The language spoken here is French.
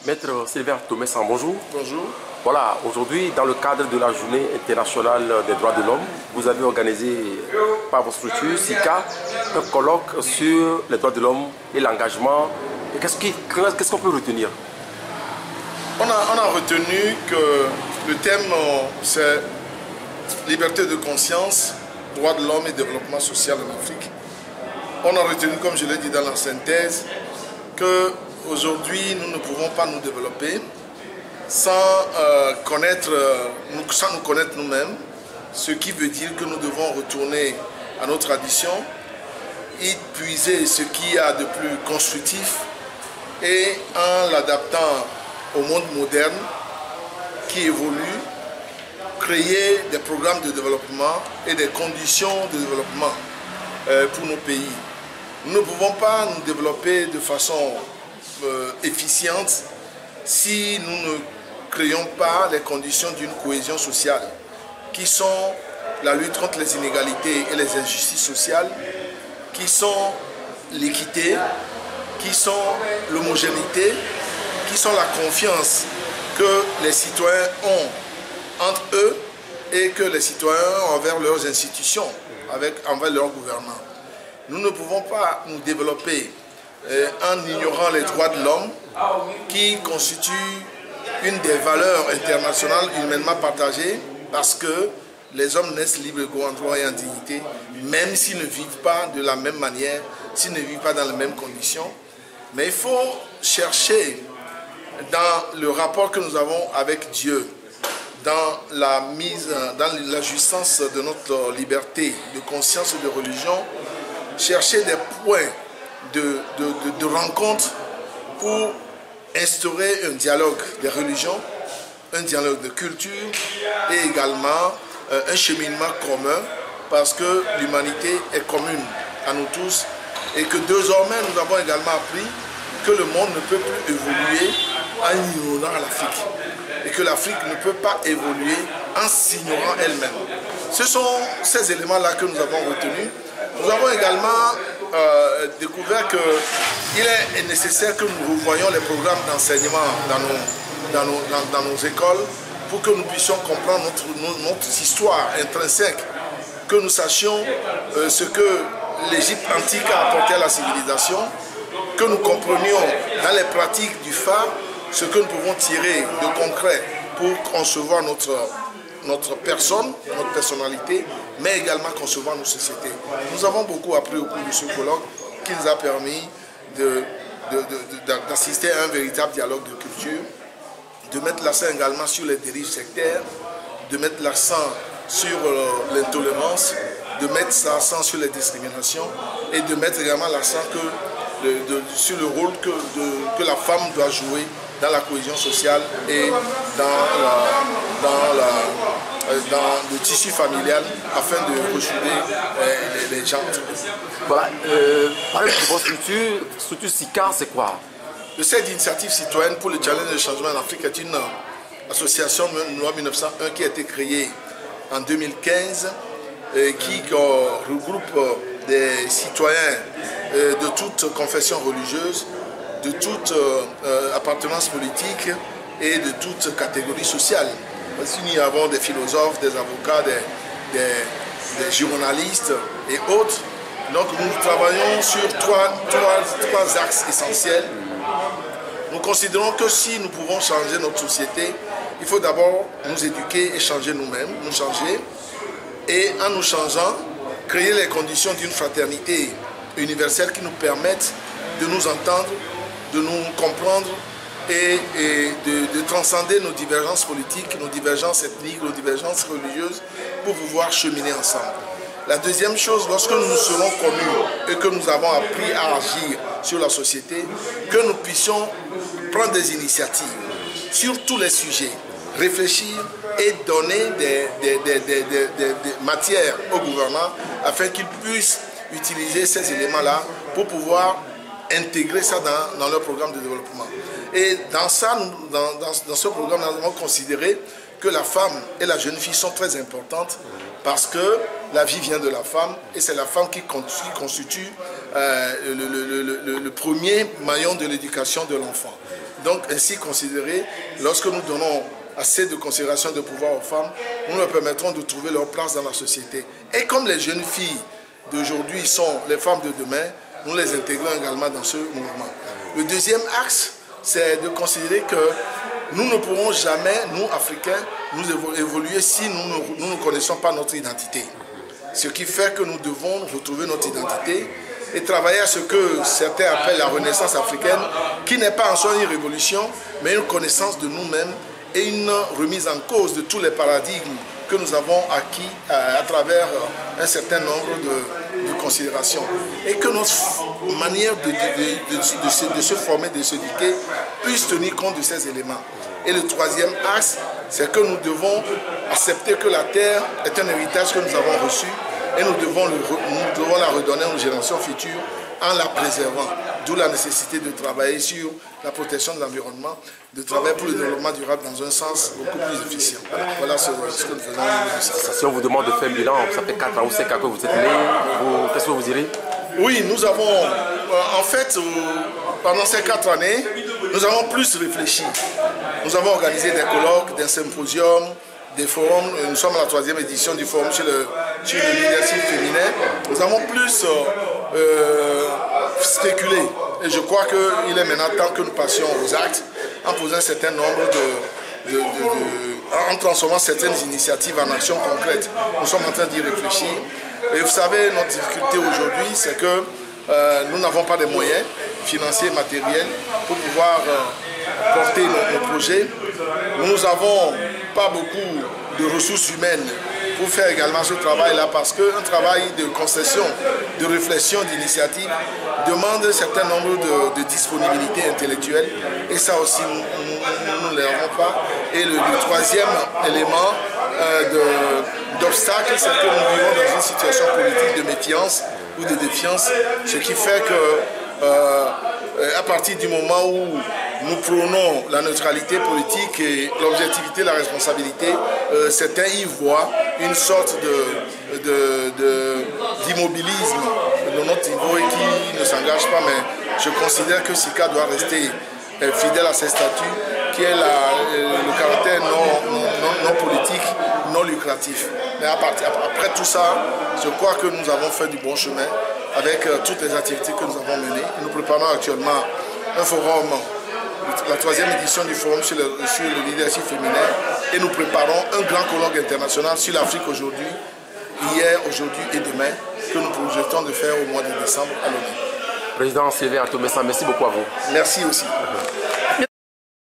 Maître Sylvain Thomesan, bonjour. Bonjour. Voilà, aujourd'hui, dans le cadre de la Journée internationale des droits de l'homme, vous avez organisé par votre structure, SICA, un colloque sur les droits de l'homme et l'engagement. Qu'est-ce qu'on peut retenir? On a retenu que le thème, c'est liberté de conscience, droits de l'homme et développement social en Afrique. On a retenu, comme je l'ai dit dans la synthèse, qu'aujourd'hui, nous ne pouvons pas nous développer sans nous connaître nous-mêmes, ce qui veut dire que nous devons retourner à nos traditions, y puiser ce qu'il y a de plus constructif et en l'adaptant au monde moderne qui évolue, créer des programmes de développement et des conditions de développement pour nos pays. Nous ne pouvons pas nous développer de façon efficiente si nous ne créons pas les conditions d'une cohésion sociale, qui sont la lutte contre les inégalités et les injustices sociales, qui sont l'équité, qui sont l'homogénéité, qui sont la confiance que les citoyens ont entre eux et que les citoyens ont envers leurs institutions, envers leurs gouvernants. Nous ne pouvons pas nous développer en ignorant les droits de l'homme qui constituent une des valeurs internationales humainement partagées parce que les hommes naissent libres, égaux en droit et en dignité, même s'ils ne vivent pas de la même manière, s'ils ne vivent pas dans les mêmes conditions. Mais il faut chercher dans le rapport que nous avons avec Dieu, dans la jouissance de notre liberté de conscience et de religion, chercher des points de rencontre pour instaurer un dialogue des religions, un dialogue de culture et également un cheminement commun parce que l'humanité est commune à nous tous et que désormais nous avons également appris que le monde ne peut plus évoluer en ignorant l'Afrique et que l'Afrique ne peut pas évoluer en s'ignorant elle-même. Ce sont ces éléments-là que nous avons retenus. Nous avons également découvert qu'il est nécessaire que nous revoyions les programmes d'enseignement dans nos écoles pour que nous puissions comprendre notre histoire intrinsèque, que nous sachions ce que l'Égypte antique a apporté à la civilisation, que nous comprenions dans les pratiques du phare ce que nous pouvons tirer de concret pour concevoir notre personne, notre personnalité, mais également concevoir nos sociétés. Nous avons beaucoup appris au cours de ce colloque qui nous a permis d'assister à un véritable dialogue de culture, de mettre l'accent également sur les dérives sectaires, de mettre l'accent sur l'intolérance, de mettre l'accent sur les discriminations et de mettre également l'accent sur le rôle que la femme doit jouer dans la cohésion sociale et dans le tissu familial afin de rejouer les gens. Voilà, parlez de votre structure SICA, c'est quoi? Le Cercle d'initiative citoyenne pour le challenge du changement en Afrique est une association loi 1901 qui a été créée en 2015 et qui regroupe des citoyens de toutes confessions religieuses, de toute appartenance politique et de toutes catégories sociales. Nous y avons des philosophes, des avocats, des journalistes et autres. Donc nous travaillons sur trois axes essentiels. Nous considérons que si nous pouvons changer notre société, il faut d'abord nous éduquer et changer nous-mêmes, nous changer. Et en nous changeant, créer les conditions d'une fraternité universelle qui nous permettent de nous entendre, de nous comprendre et de transcender nos divergences politiques, nos divergences ethniques, nos divergences religieuses pour pouvoir cheminer ensemble. La deuxième chose, lorsque nous nous serons connus et que nous avons appris à agir sur la société, que nous puissions prendre des initiatives sur tous les sujets, réfléchir et donner des matières aux gouvernants afin qu'ils puissent utiliser ces éléments-là pour pouvoir intégrer ça dans leur programme de développement. Et dans ce programme, nous avons considéré que la femme et la jeune fille sont très importantes parce que la vie vient de la femme et c'est la femme qui constitue le premier maillon de l'éducation de l'enfant. Donc ainsi considéré, lorsque nous donnons assez de considération de pouvoir aux femmes, nous leur permettrons de trouver leur place dans la société. Et comme les jeunes filles d'aujourd'hui sont les femmes de demain, nous les intégrons également dans ce mouvement. Le deuxième axe, c'est de considérer que nous ne pourrons jamais, nous Africains, nous évoluer si nous ne connaissons pas notre identité. Ce qui fait que nous devons retrouver notre identité et travailler à ce que certains appellent la renaissance africaine, qui n'est pas en soi une révolution, mais une connaissance de nous-mêmes et une remise en cause de tous les paradigmes que nous avons acquis à travers un certain nombre de considérations. Et que notre manière de se former, de s'éduquer, puisse tenir compte de ces éléments. Et le troisième axe, c'est que nous devons accepter que la terre est un héritage que nous avons reçu et nous devons la redonner aux générations futures en la préservant. D'où la nécessité de travailler sur la protection de l'environnement, de travailler pour le développement durable dans un sens beaucoup plus efficient. Voilà ce que nous faisons. Si on vous demande de faire un bilan, ça fait 4 ans ou 5 ans que vous êtes né, qu'est-ce que vous direz? Oui, nous avons, en fait, pendant ces 4 années, nous avons plus réfléchi. Nous avons organisé des colloques, des symposiums, des forums. Nous sommes à la 3e édition du forum sur le leadership féminin. Nous avons plus spéculé. Et je crois qu'il est maintenant temps que nous passions aux actes en posant un certain nombre en transformant certaines initiatives en actions concrètes. Nous sommes en train d'y réfléchir. Et vous savez, notre difficulté aujourd'hui, c'est que nous n'avons pas de moyens financiers et matériels pour pouvoir porter nos projets. Nous n'avons pas beaucoup de ressources humaines pour faire également ce travail-là, parce qu'un travail de concession, de réflexion, d'initiative demande un certain nombre de disponibilités intellectuelles, et ça aussi nous ne l'avons pas. Et le troisième élément d'obstacle, c'est que nous vivons dans une situation politique de méfiance ou de défiance, ce qui fait que à partir du moment où nous prônons la neutralité politique et l'objectivité, la responsabilité, certains y voient une sorte d'immobilisme de notre niveau et qui ne s'engage pas, mais je considère que SICA doit rester fidèle à ses statuts, qui est le caractère non politique, non lucratif. Mais après tout ça, je crois que nous avons fait du bon chemin avec toutes les activités que nous avons menées. Nous préparons actuellement un forum, la 3e édition du forum sur le leadership féminin, et nous préparons un grand colloque international sur l'Afrique aujourd'hui, hier, aujourd'hui et demain, que nous projetons de faire au mois de décembre à Lomé. Président Sylvain Atomessa, merci beaucoup à vous. Merci aussi.